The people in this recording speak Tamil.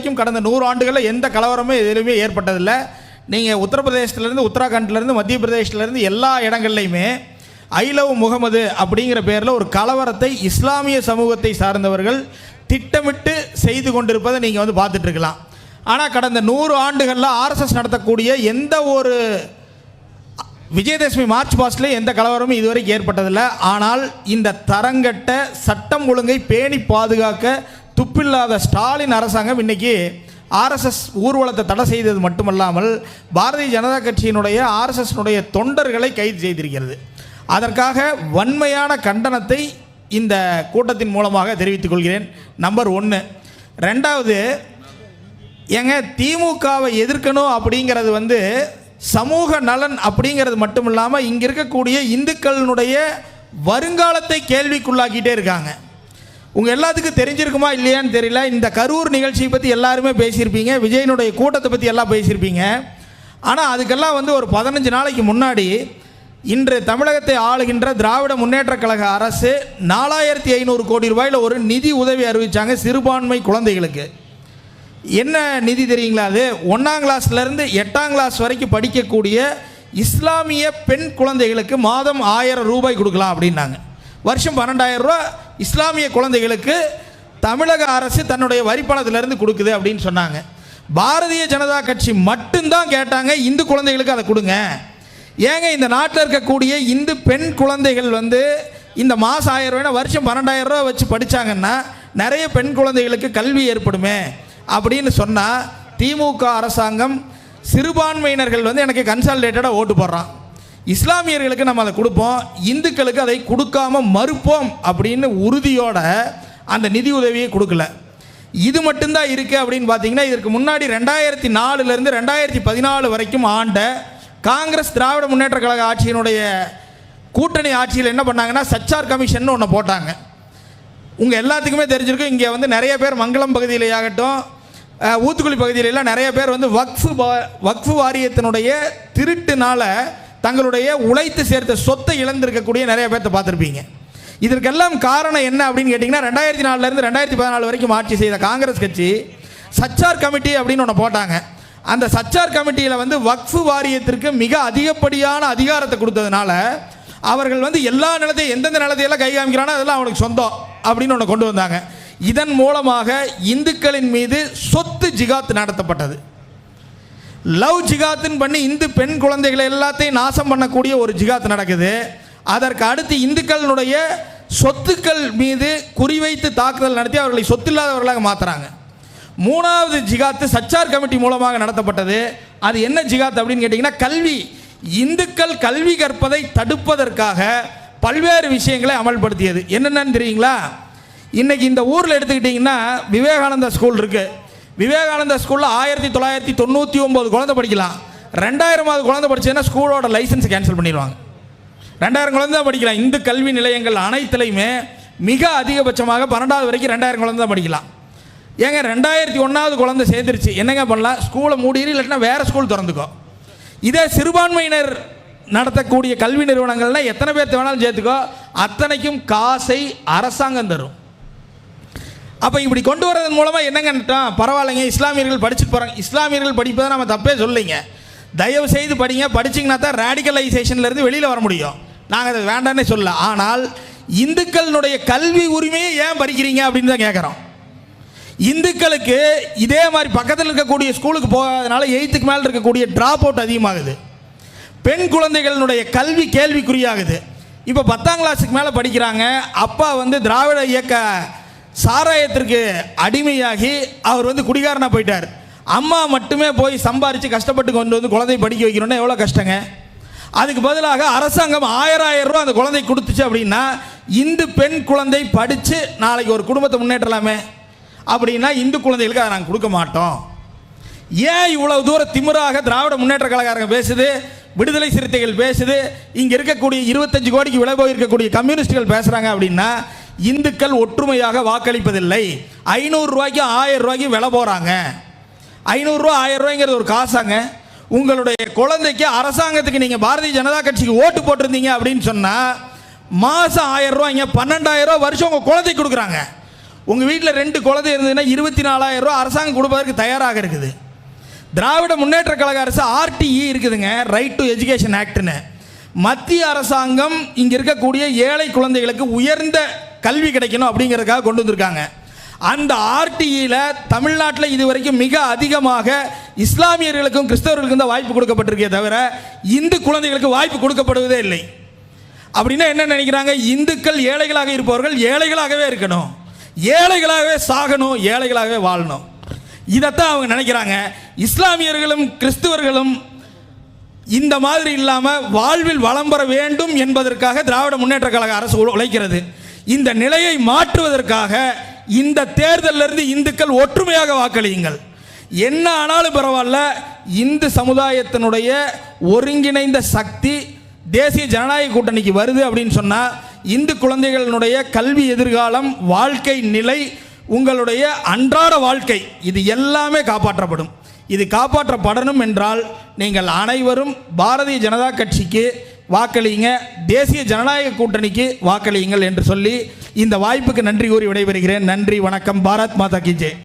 வரைக்கும் கடந்த 100 ஆண்டுகளில் எந்த கலவரமும் எதுலையுமே ஏற்பட்டதில்லை. நீங்கள் உத்தரப்பிரதேசத்துலேருந்து, உத்தராகண்ட்லேருந்து, மத்திய பிரதேசத்துலேருந்து எல்லா இடங்கள்லையுமே ஐ லவ் முகமது அப்படிங்கிற பேரில் ஒரு கலவரத்தை இஸ்லாமிய சமூகத்தை சார்ந்தவர்கள் திட்டமிட்டு செய்து கொண்டிருப்பதை நீங்கள் வந்து பார்த்துட்ருக்கலாம். ஆனால் கடந்த 100 ஆண்டுகளில் ஆர்எஸ்எஸ் நடத்தக்கூடிய எந்த ஒரு விஜயதசமி மார்ச் பாஸ்ட்லேயே எந்த கலவரமும் இதுவரைக்கும் ஏற்பட்டதில்லை. ஆனால் இந்த தரங்கட்ட சட்டம் ஒழுங்கை பேணி பாதுகாக்க துப்பில்லாத ஸ்டாலின் அரசாங்கம் இன்றைக்கி ஆர்எஸ்எஸ் ஊர்வலத்தை தடை செய்தது மட்டுமல்லாமல் பாரதிய ஜனதா கட்சியினுடைய ஆர்எஸ்எஸ்னுடைய தொண்டர்களை கைது செய்திருக்கிறது. அதற்காக வன்மையான கண்டனத்தை இந்த கூட்டத்தின் மூலமாக தெரிவித்துக் கொள்கிறேன். நம்பர் 1. 2வது, ஏங்க திமுகவை எதிர்க்கணும் அப்படிங்கிறது வந்து சமூக நலன் அப்படிங்கிறது மட்டும் இல்லாமல் இங்கே இருக்கக்கூடிய இந்துக்களினுடைய வருங்காலத்தை கேள்விக்குள்ளாக்கிட்டே இருக்காங்க. உங்கள் எல்லாத்துக்கும் தெரிஞ்சிருக்குமா இல்லையான்னு தெரியல. இந்த கரூர் நிகழ்ச்சியை பற்றி எல்லாருமே பேசியிருப்பீங்க, விஜயனுடைய கூட்டத்தை பற்றி எல்லாம் பேசியிருப்பீங்க. ஆனால் அதுக்கெல்லாம் வந்து ஒரு 15 நாளைக்கு முன்னாடி இன்று தமிழகத்தை ஆளுகின்ற திராவிட முன்னேற்ற கழக அரசு 4500 கோடி ரூபாயில் ஒரு நிதி உதவி அறிவித்தாங்க சிறுபான்மை குழந்தைகளுக்கு. என்ன நிதி தெரியுங்களா? அது 1ஆம் கிளாஸ்லேருந்து 8ஆம் கிளாஸ் வரைக்கும் படிக்கக்கூடிய இஸ்லாமிய பெண் குழந்தைகளுக்கு மாதம் 1000 ரூபாய் கொடுக்கலாம் அப்படின்னாங்க. வருஷம் 12,000 ரூபா இஸ்லாமிய குழந்தைகளுக்கு தமிழக அரசு தன்னுடைய வரிப்பணத்திலிருந்து கொடுக்குது அப்படின்னு சொன்னாங்க. பாரதிய ஜனதா கட்சி மட்டும்தான் கேட்டாங்க, இந்து குழந்தைகளுக்கு அதை கொடுங்க. ஏங்க இந்த நாட்டில் இருக்கக்கூடிய இந்து பெண் குழந்தைகள் வந்து இந்த மாதம் 1000 ரூபாய் வருஷம் 12,000 ரூபா வச்சு படித்தாங்கன்னா நிறைய பெண் குழந்தைகளுக்கு கல்வி ஏற்படுமே அப்படின்னு சொன்னால் திமுக அரசாங்கம் சிறுபான்மையினர்கள் வந்து எனக்கு கன்சாலிடேட்டடாக ஓட்டு போடுறான். இஸ்லாமியர்களுக்கு நம்ம அதை கொடுப்போம், இந்துக்களுக்கு அதை கொடுக்காம மறுப்போம் அப்படின்னு உறுதியோட அந்த நிதி உதவியை கொடுக்கல. இது மட்டும்தான் இருக்குது அப்படின்னு பார்த்தீங்கன்னா, இதற்கு முன்னாடி 2004லேருந்து 2014 வரைக்கும் ஆண்ட காங்கிரஸ் திராவிட முன்னேற்ற கழக ஆட்சியினுடைய கூட்டணி ஆட்சியில் என்ன பண்ணாங்கன்னா சச்சார் கமிஷன் ஒன்று போட்டாங்க. உங்கள் எல்லாத்துக்குமே தெரிஞ்சிருக்கும், இங்கே வந்து நிறைய பேர் மங்களம் பகுதியிலேயாகட்டும், ஊத்துக்குளி பகுதியிலெல்லாம் நிறைய பேர் வந்து வக்ஃபு வாரியத்தினுடைய திருட்டுனால தங்களுடைய உழைத்து சேர்த்த சொத்தை இழந்திருக்கக்கூடிய நிறைய பேர்த்த பார்த்துருப்பீங்க. இதற்கெல்லாம் காரணம் என்ன அப்படின்னு கேட்டிங்கன்னா, 2004லேருந்து 2014 வரைக்கும் ஆட்சி செய்த காங்கிரஸ் கட்சி சச்சார் கமிட்டி அப்படின்னு ஒன்று போட்டாங்க. அந்த சச்சார் கமிட்டியில் வந்து வக்ஃபு வாரியத்திற்கு மிக அதிகப்படியான அதிகாரத்தை கொடுத்ததுனால அவர்கள் வந்து எல்லா நிலத்தையும் எந்தெந்த நிலத்தையெல்லாம் கை காமிக்கிறானோ அதெல்லாம் அவனுக்கு சொந்தம் அப்படின்னு ஒன்று கொண்டு வந்தாங்க. இதன் மூலமாக இந்துக்களின் மீது சொத்து ஜிகாத் நடத்தப்பட்டது. லவ் ஜிகாத்துன்னு பண்ணி இந்து பெண் குழந்தைகளை எல்லாத்தையும் நாசம் பண்ணக்கூடிய ஒரு ஜிகாத் நடக்குது. அதற்கு அடுத்து இந்துக்களினுடைய சொத்துக்கள் மீது குறிவைத்து தாக்குதல் நடத்தி அவர்களை சொத்தில்லாதவர்களாக மாற்றுறாங்க. 3வது ஜிகாத்து சச்சார் கமிட்டி மூலமாக நடத்தப்பட்டது. அது என்ன ஜிகாத் அப்படின்னு கேட்டிங்கன்னா, கல்வி, இந்துக்கள் கல்வி கற்பதை தடுப்பதற்காக பல்வேறு விஷயங்களை அமல்படுத்தியது. என்னென்னு தெரியுங்களா? இன்றைக்கி இந்த ஊரில் எடுத்துக்கிட்டிங்கன்னா விவேகானந்தா ஸ்கூல் இருக்குது. விவேகானந்தா ஸ்கூலில் 1999 குழந்தை படிக்கலாம். 2000வது குழந்தை படிச்சதுன்னா ஸ்கூலோட லைசன்ஸ் கேன்சல் பண்ணிடுவாங்க. 2000 குழந்தை தான் படிக்கலாம். இந்து கல்வி நிலையங்கள் அனைத்துலையுமே மிக அதிகபட்சமாக 12வது வரைக்கும் 2000 குழந்தை தான் படிக்கலாம். ஏங்க 2001வது குழந்தை சேர்ந்துருச்சு, என்னங்க பண்ணலாம்? ஸ்கூலை மூடிடு, இல்லைன்னா வேறு ஸ்கூல் திறந்துக்கோ. இதே சிறுபான்மையினர் நடத்தக்கூடிய கல்வி நிறுவனங்கள்னால் எத்தனை பேர்த்து வேணாலும் சேர்த்துக்கோ, அத்தனைக்கும் காசை அரசாங்கம் தரும். அப்போ இப்படி கொண்டு வரதன் மூலமாக என்னங்கன்னுட்டோம், பரவாயில்லைங்க இஸ்லாமியர்கள் படிச்சுட்டு போகிறாங்க. இஸ்லாமியர்கள் படிப்பதை நம்ம தப்பே சொல்லிங்க, தயவு செய்து படிங்க. படிச்சிங்கன்னா தான் ரேடிக்கலைசேஷன்லேருந்து வெளியில் வர முடியும். நாங்கள் அதை வேண்டான்னே சொல்ல. ஆனால் இந்துக்களினுடைய கல்வி உரிமையை ஏன் பறிக்கிறீங்க அப்படின்னு தான் கேட்குறோம். இந்துக்களுக்கு இதே மாதிரி பக்கத்தில் இருக்கக்கூடிய ஸ்கூலுக்கு போகாதனால 8க்கு மேலே இருக்கக்கூடிய ட்ராப் அவுட் அதிகமாகுது. பெண் குழந்தைகளினுடைய கல்வி கேள்விக்குறியாகுது. இப்போ 10ஆம் கிளாஸுக்கு மேலே படிக்கிறாங்க. அப்பா வந்து திராவிட இயக்க சாராயத்திற்கு அடிமையாகி அவர் வந்து குடிகாரனாக போயிட்டார். அம்மா மட்டுமே போய் சம்பாரித்து கஷ்டப்பட்டு கொண்டு வந்து குழந்தை படிக்க வைக்கணும்னா எவ்வளோ கஷ்டங்க. அதுக்கு பதிலாக அரசாங்கம் 1000 ரூபா அந்த குழந்தை கொடுத்துச்சு அப்படின்னா இந்து பெண் குழந்தை படித்து நாளைக்கு ஒரு குடும்பத்தை முன்னேற்றலாமே. அப்படின்னா இந்து குழந்தைகளுக்கு அதை நாங்கள் கொடுக்க மாட்டோம். ஏன் இவ்வளவு தூரம் திமிராக திராவிட முன்னேற்ற கழகங்க பேசுது, விடுதலை சிறுத்தைகள் பேசுது, இங்கே இருக்கக்கூடிய 25 கோடிக்கு விலை போயிருக்கக்கூடிய கம்யூனிஸ்டுகள் பேசுகிறாங்க அப்படின்னா, இந்துக்கள் ஒற்றுமையாக வாக்களிப்பதில்லை. 500 ரூபாய்க்கு 1000 ரூபாய்க்கு விலை போகிறாங்க. 500 ரூபா 1000 ரூபாய்ங்கிறது ஒரு காசாங்க. உங்களுடைய குழந்தைக்கு அரசாங்கத்துக்கு நீங்கள் பாரதிய ஜனதா கட்சிக்கு ஓட்டு போட்டிருந்தீங்க அப்படின்னு சொன்னால் மாதம் 1000 ரூபாய்ங்க, 12,000 ரூபா வருஷம் உங்கள் குழந்தைக்கு கொடுக்குறாங்க. உங்கள் வீட்டில் 2 குழந்தை இருந்ததுன்னா 24,000 ரூபா அரசாங்கம் கொடுப்பதற்கு தயாராக இருக்குது. திராவிட முன்னேற்ற கழக அரசு RTE இருக்குதுங்க, ரைட் டு எஜுகேஷன் ஆக்ட்னு. மத்திய அரசாங்கம் இங்கே இருக்கக்கூடிய ஏழை குழந்தைகளுக்கு உயர்ந்த கல்வி கிடைக்கணும் அப்படிங்கிறதுக்காக கொண்டு வந்திருக்காங்க. அந்த RTEயில் தமிழ்நாட்டில் இதுவரைக்கும் மிக அதிகமாக இஸ்லாமியர்களுக்கும் கிறிஸ்தவர்களுக்கும் தான் வாய்ப்பு கொடுக்கப்பட்டிருக்கே தவிர இந்து குழந்தைகளுக்கு வாய்ப்பு கொடுக்கப்படுவதே இல்லை. அப்படின்னா என்ன நினைக்கிறாங்க? இந்துக்கள் ஏழைகளாக இருப்பவர்கள் ஏழைகளாகவே இருக்கணும், ஏழைகளாகவே சாகணும், ஏழைகளாகவே வாழணும். இதைத்தான் அவங்க நினைக்கிறாங்க. இஸ்லாமியர்களும் கிறிஸ்துவர்களும் இந்த மாதிரி இல்லாமல் வாழ்வில் வளம் பெற வேண்டும் என்பதற்காக திராவிட முன்னேற்ற கழக அரசு உழைக்கிறது. இந்த நிலையை மாற்றுவதற்காக இந்த தேர்தலிலிருந்து இந்துக்கள் ஒற்றுமையாக வாக்களியுங்கள். என்ன ஆனாலும் பரவாயில்ல, இந்து சமுதாயத்தினுடைய ஒருங்கிணைந்த சக்தி தேசிய ஜனநாயக கூட்டணிக்கு வருது அப்படின்னு சொன்னால் இந்து குழந்தைகளினுடைய கல்வி எதிர்காலம், வாழ்க்கை நிலை, உங்களுடைய அன்றாட வாழ்க்கை, இது எல்லாமே காப்பாற்றப்படும். இது காப்பாற்றப்படணும் என்றால் நீங்கள் அனைவரும் பாரதிய ஜனதா கட்சிக்கு வாக்களியுங்க, தேசிய ஜனநாயக கூட்டணிக்கு வாக்களியுங்கள் என்று சொல்லி இந்த வாய்ப்புக்கு நன்றி கூறி விடைபெறுகிறேன். நன்றி, வணக்கம். பாரத் மாதா கி ஜெய்.